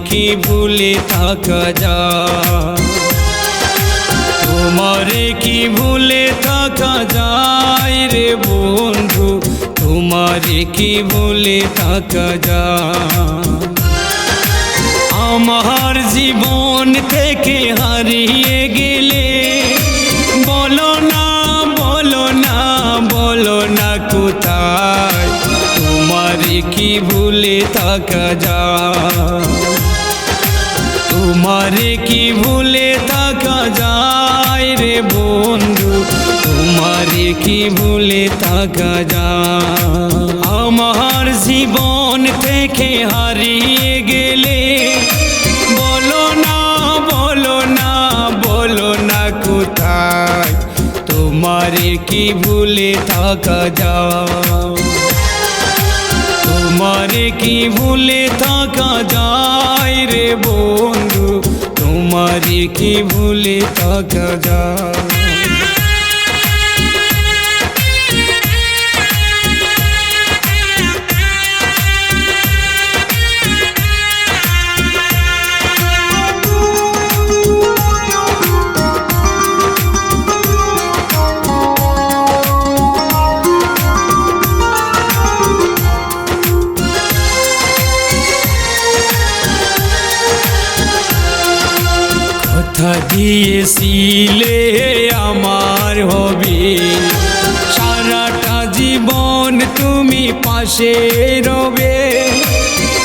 কি ভুলে থাকা যায়, তোমারে কি ভুলে থাকা যায় রে বন্ধু, তোমারে কি ভুলে থাকা যায়। আমার জীবন থেকে হারিয়ে গেলে বলো না বলো না বলো না কোথায়, তোমারে কি ভুলে থাকা যায়, তোমারে কি ভুলে থাকা যায় রে বন্ধু, তোমারে কি ভুলে থাকা যায়। আমার জীবন থেকে হারিয়ে গেলে বলো না বলো না বলো না কোথায়, তোমারে কি ভুলে থাকা যায়, তোমারে কি ভুলে থাকা যায় রে বন্ধু, তোমারে কি ভুলে থাকা যায়। কথা দিয়েছিলে আমার হবে, সারাটা জীবন তুমি পাশে রবে।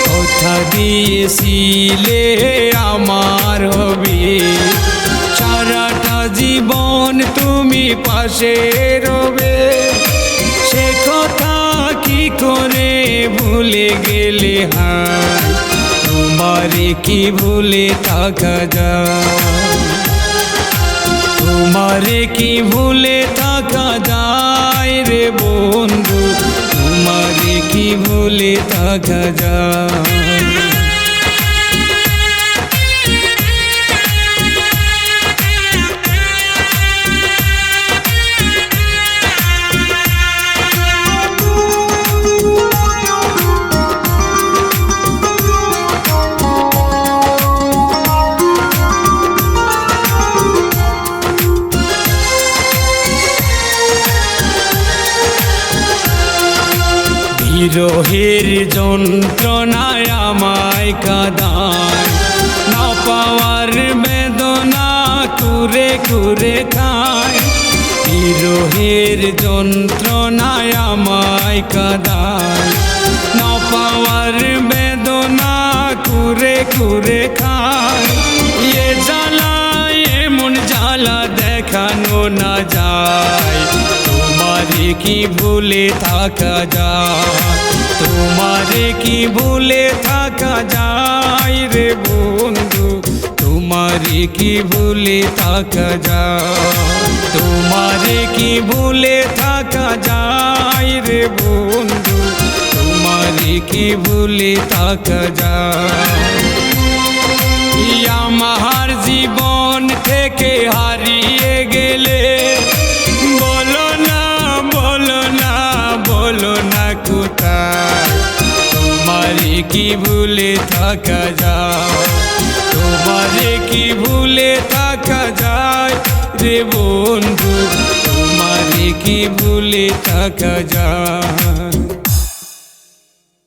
কথা দিয়েছিলে আমার হবে, সারাটা জীবন তুমি পাশে রবে। সে কথা কি করে ভুলে গেলে হায়, তোমারে কি ভুলে থাকা যায়, তোমারে কি ভুলে থাকা যায় রে বন্ধু, তোমারে কি ভুলে থাকা যায়। বিরহের যন্ত্রণায় আমায় কাঁদায়, না পাওয়ার বেদনা কুরে কুরে খায়। বিরহের যন্ত্রণায় আমায় কাঁদায়, না পাওয়ার বেদনা কুরে কুরে খায়। এ জ্বালা এমন জ্বালা দেখানো না যায়, তোমারে কি ভুলে থাকা যায়, তোমারে কি ভুলে থাকা যায় রে বন্ধু, তোমারে কি ভুলে থাকা যায়, তোমারে কি ভুলে থাকা যায় রে বন্ধু, তোমারে কি ভুলে থাকা যায়। আমার জীবন থেকে হারিয়ে গেলে বলো না বলো না বলো না কোথায়, তোমারে কি ভুলে থাকা যায়, তোমারে কি ভুলে থাকা যায় রে বন্ধু, তোমারে কি ভুলে থাকা যায়।